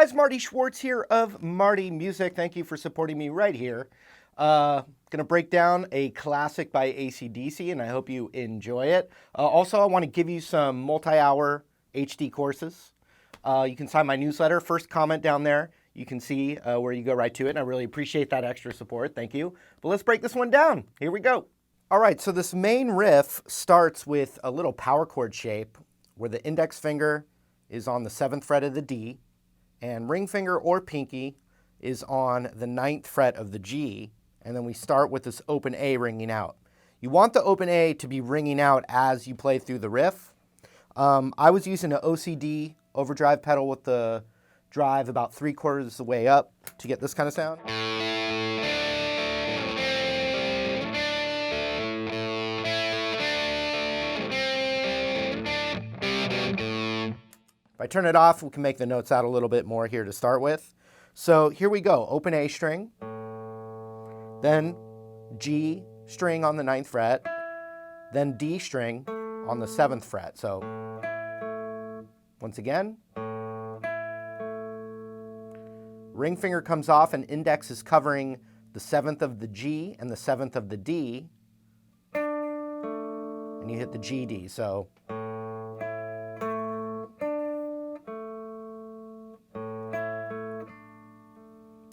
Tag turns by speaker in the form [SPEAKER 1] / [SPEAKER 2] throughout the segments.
[SPEAKER 1] guys, Marty Schwartz here of Marty Music. Thank you for supporting me right here. Gonna break down a classic by AC/DC, and I hope you enjoy it. Also, I want to give you some multi-hour HD courses. You can sign my newsletter. First comment down there. You can see where you go right to it, and I really appreciate that extra support. Thank you. But let's break this one down. Here we go. All right, so this main riff starts with a little power chord shape where the index finger is on the 7th fret of the D, and ring finger or pinky is on the 9th fret of the G, and then we start with this open A ringing out. You want the open A to be ringing out as you play through the riff. I was using an OCD overdrive pedal with the drive about 3/4 of the way up to get this kind of sound. If I turn it off, we can make the notes out a little bit more here to start with. So here we go, open A string, then G string on the 9th fret, then D string on the 7th fret. So once again, ring finger comes off and index is covering the 7th of the G and the 7th of the D, and you hit the G, D. So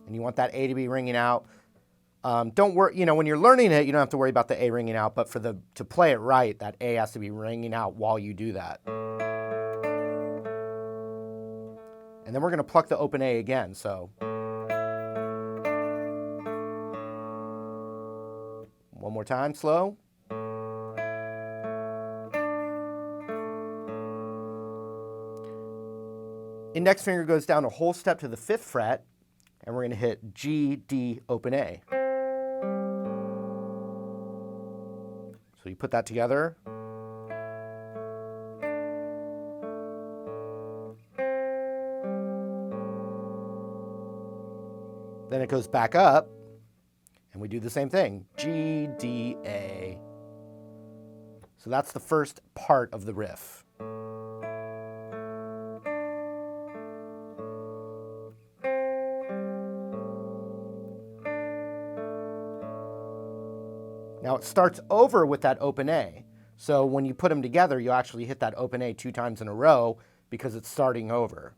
[SPEAKER 1] and you want that A to be ringing out. Don't worry, when you're learning it, you don't have to worry about the A ringing out, but to play it right, that A has to be ringing out while you do that. And then we're going to pluck the open A again, so. One more time, slow. Index finger goes down a whole step to the 5th fret, and we're going to hit G, D, open A. So you put that together. Then it goes back up, and we do the same thing, G, D, A. So that's the first part of the riff. Now it starts over with that open A. So when you put them together, you actually hit that open A 2 times in a row because it's starting over.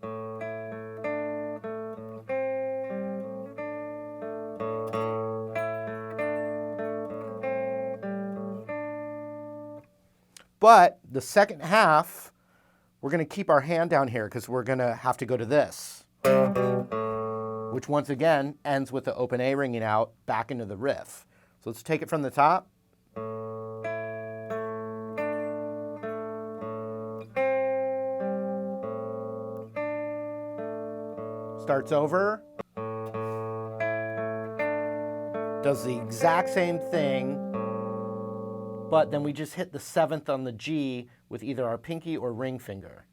[SPEAKER 1] But the second half, we're going to keep our hand down here because we're going to have to go to this, which once again ends with the open A ringing out back into the riff. So let's take it from the top. Starts over. Does the exact same thing, but then we just hit the 7th on the G with either our pinky or ring finger,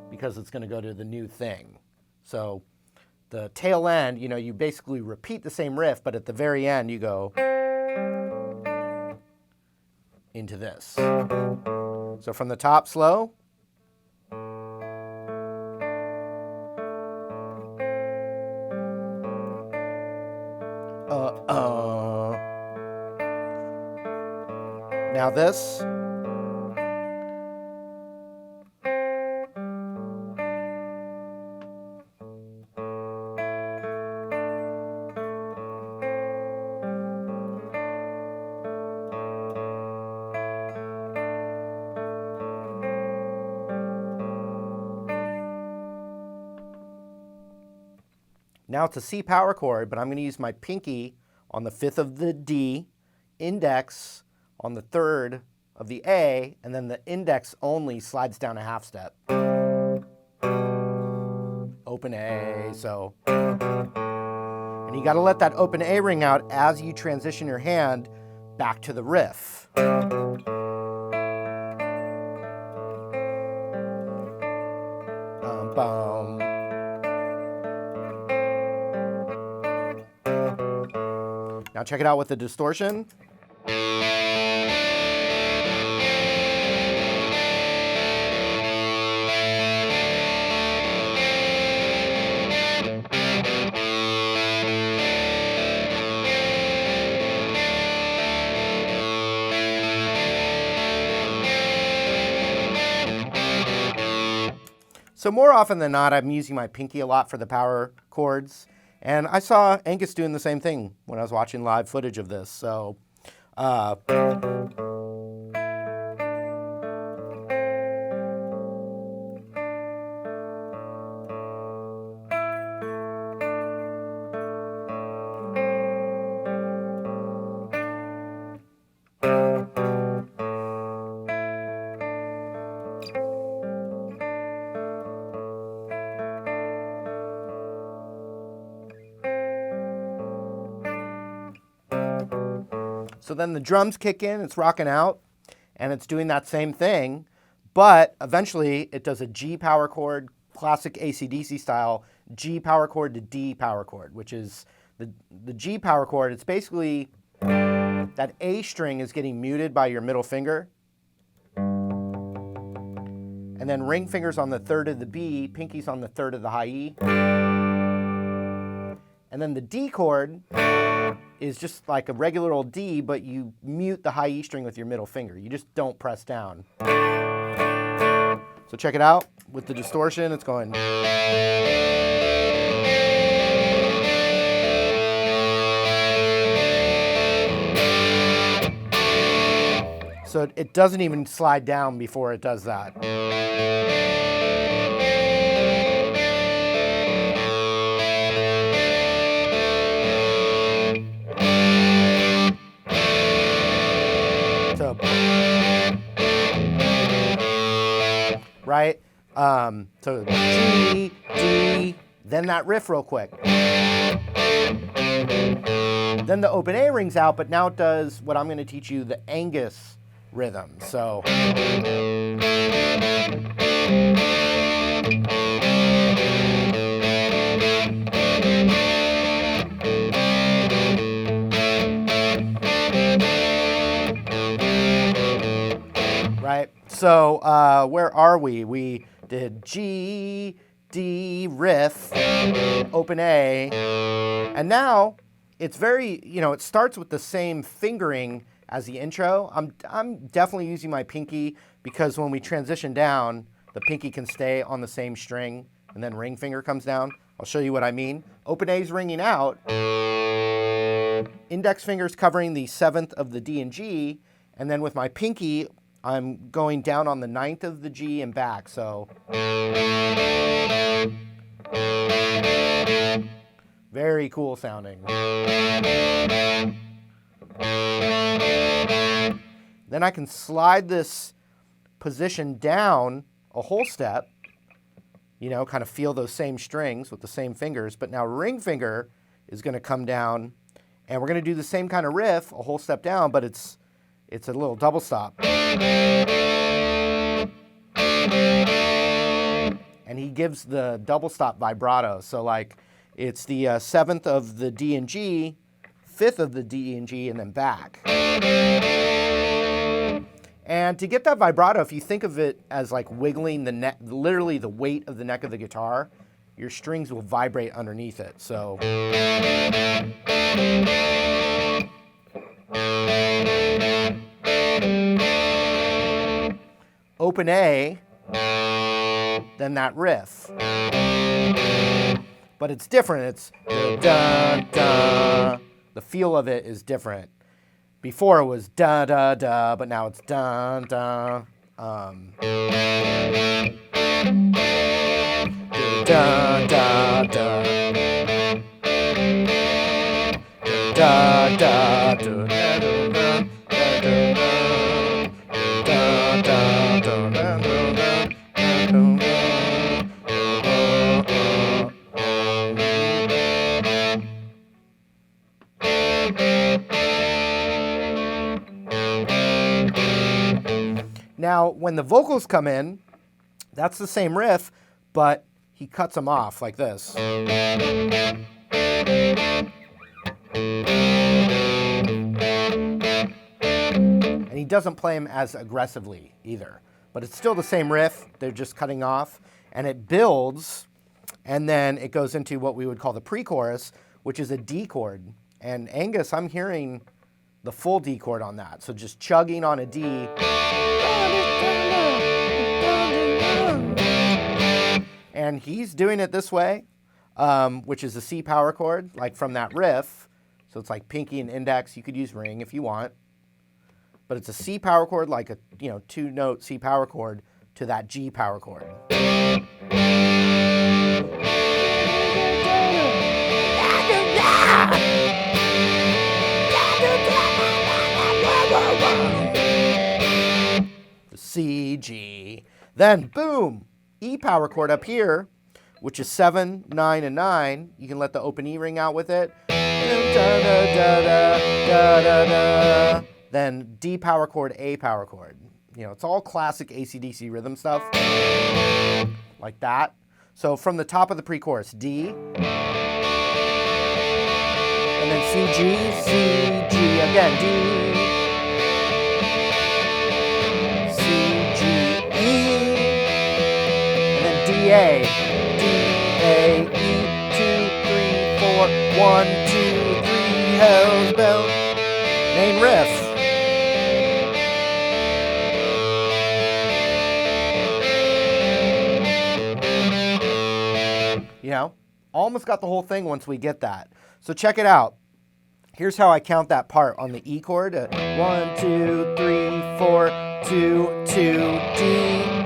[SPEAKER 1] because it's going to go to the new thing. So the tail end, you basically repeat the same riff, but at the very end you go into this. So from the top, slow. Now this. Now it's a C power chord, but I'm going to use my pinky on the 5th of the D, index on the 3rd of the A, and then the index only slides down a half step. Open A, so. And you got to let that open A ring out as you transition your hand back to the riff. Bum. Now check it out with the distortion. So more often than not, I'm using my pinky a lot for the power chords. And I saw Angus doing the same thing when I was watching live footage of this. So, so then the drums kick in, it's rocking out, and it's doing that same thing, but eventually it does a G power chord, classic AC/DC style, G power chord to D power chord, which is the G power chord. It's basically that A string is getting muted by your middle finger, and then ring finger's on the third of the B, pinky's on the third of the high E, and then the D chord is just like a regular old D, but you mute the high E string with your middle finger. You just don't press down. So check it out. With the distortion, it's going. So it doesn't even slide down before it does that. So, right? So G, D, then that riff real quick. Then the open A rings out, but now it does what I'm going to teach you, the Angus rhythm. So right? So where are we? We did G, D, riff, open A, and now it's very, it starts with the same fingering as the intro. I'm definitely using my pinky because when we transition down, the pinky can stay on the same string and then ring finger comes down. I'll show you what I mean. Open A is ringing out. Index finger's covering the 7th of the D and G, and then with my pinky, I'm going down on the 9th of the G and back, so. Very cool sounding. Then I can slide this position down a whole step, kind of feel those same strings with the same fingers, but now ring finger is going to come down, and we're going to do the same kind of riff a whole step down, but it's a little double stop. And he gives the double stop vibrato, so like it's the 7th of the D and G, 5th of the D and G, and then back. And to get that vibrato, if you think of it as like wiggling the neck, literally the weight of the neck of the guitar, your strings will vibrate underneath it. So. Open A, then that riff. But it's different. It's da da. The feel of it is different. Before it was da da da, but now it's da da. Da da da. Da da da. Now, when the vocals come in, that's the same riff, but he cuts them off like this. And he doesn't play them as aggressively either. But it's still the same riff, they're just cutting off, and it builds, and then it goes into what we would call the pre-chorus, which is a D chord. And Angus, I'm hearing the full D chord on that, so just chugging on a D. And he's doing it this way, which is a C power chord, like from that riff. So it's like pinky and index. You could use ring if you want. But it's a C power chord, like a 2-note C power chord to that G power chord. The C, G. Then boom, E power chord up here, which is 7, 9, and 9. You can let the open E ring out with it. Then D power chord, A power chord. It's all classic AC/DC rhythm stuff, like that. So from the top of the pre-chorus, D, and then C, G, again, D, C, G, E, and then D, A, E, 2, 3, 4, 1, 2, 3, hell's bell, main riff. Almost got the whole thing once we get that. So check it out. Here's how I count that part on the E chord. 1, 2, 3, 4, 2, 2, D,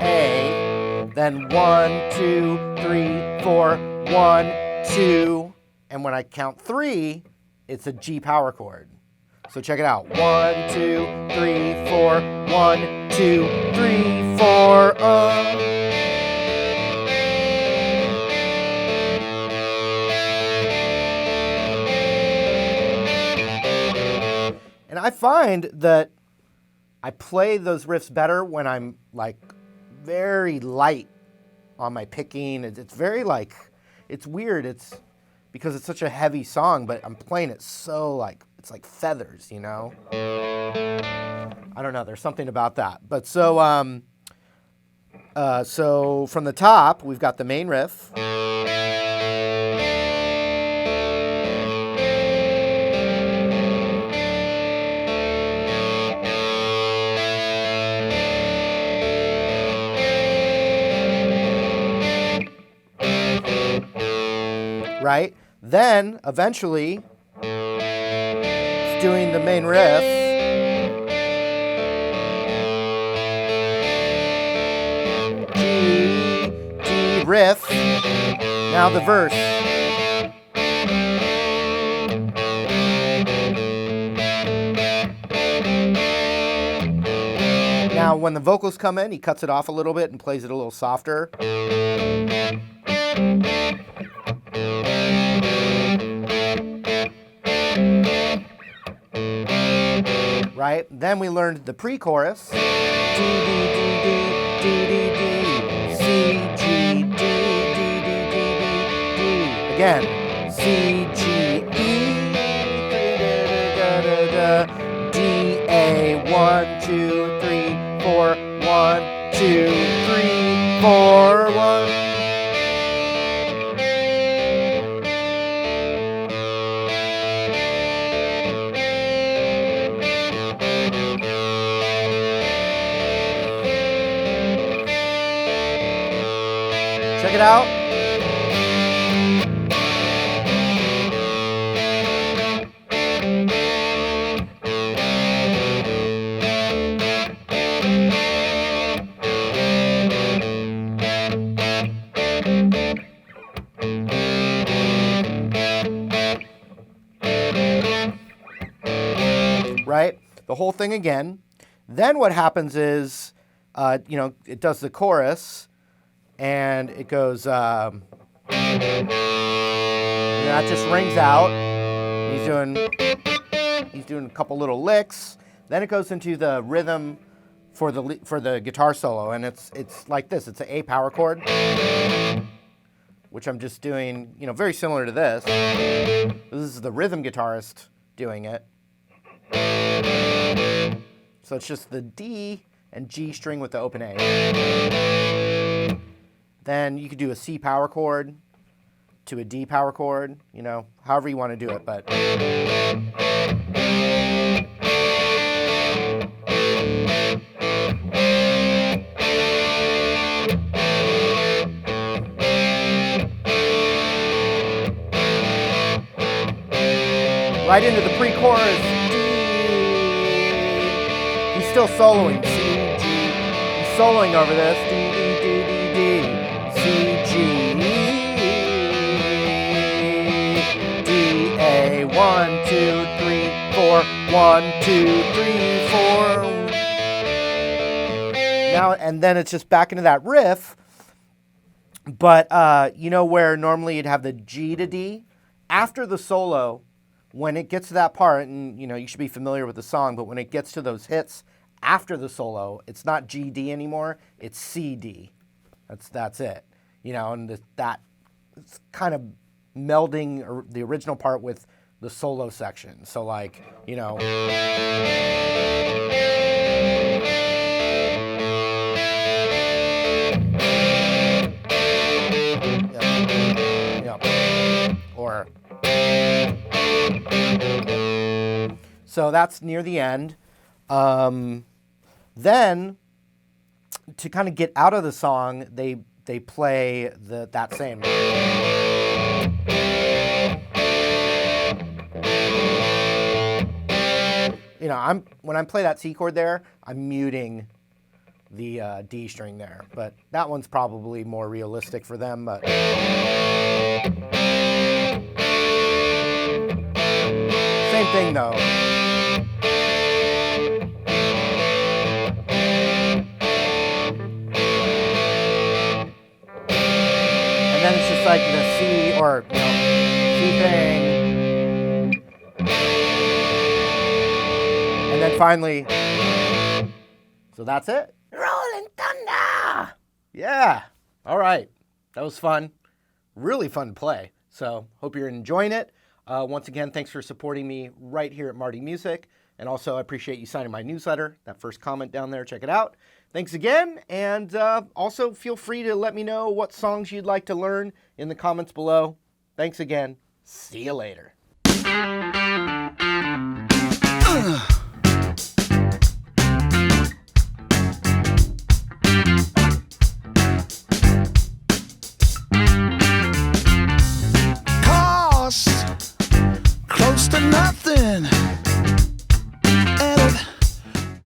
[SPEAKER 1] A. Then 1, 2, 3, 4, 1, 2. And when I count 3, it's a G power chord. So check it out. 1, 2, 3, 4, 1, 2, 3, 4. And I find that I play those riffs better when I'm like very light on my picking. It's very like, it's weird. It's because it's such a heavy song, but I'm playing it so like, it's like feathers, I don't know. There's something about that. But so from the top, we've got the main riff. Right? Then, eventually, it's doing the main riff. G, riff. Now the verse. Now, when the vocals come in, he cuts it off a little bit and plays it a little softer. Right? Then we learned the pre-chorus. D, D, D, D, D, D, D, C, G, D, D, D, D, D, D. Again, C, G, E, D, A, 1, 2, 3, 4, 1, 2, 3, 4, 1. Check it out. Right? The whole thing again. Then what happens is, it does the chorus. And it goes, and that just rings out. He's doing a couple little licks. Then it goes into the rhythm for the guitar solo, and it's like this. It's an A power chord, which I'm just doing, very similar to this. This is the rhythm guitarist doing it. So it's just the D and G string with the open A. Then you could do a C power chord to a D power chord, however you want to do it, but. right into the pre-chorus. D. He's still soloing. C, G. He's soloing over this. D, D, D, D, D. C, G. D, A. 1, 2, 3, 4. 1, 2, 3, 4. Now, and then it's just back into that riff. But you know where normally you'd have the G to D? After the solo, when it gets to that part, and you know, you should be familiar with the song, but when it gets to those hits after the solo, it's not G, D anymore, it's C, D. That's it. You know, and that it's kind of melding the original part with the solo section. So like, you know. Or so that's near the end. Then to kind of get out of the song, they play that same. You know, when I play that C chord there, I'm muting the D string there, but that one's probably more realistic for them. But same thing though. And then it's just like the C or you know, C thing. And then finally, so that's it. Rolling Thunder! Yeah. All right. That was fun. Really fun to play. So hope you're enjoying it. Once again, thanks for supporting me right here at Marty Music. And also, I appreciate you signing my newsletter. That first comment down there, check it out. Thanks again. And also, feel free to let me know what songs you'd like to learn in the comments below. Thanks again. See you later.
[SPEAKER 2] Close to nothing.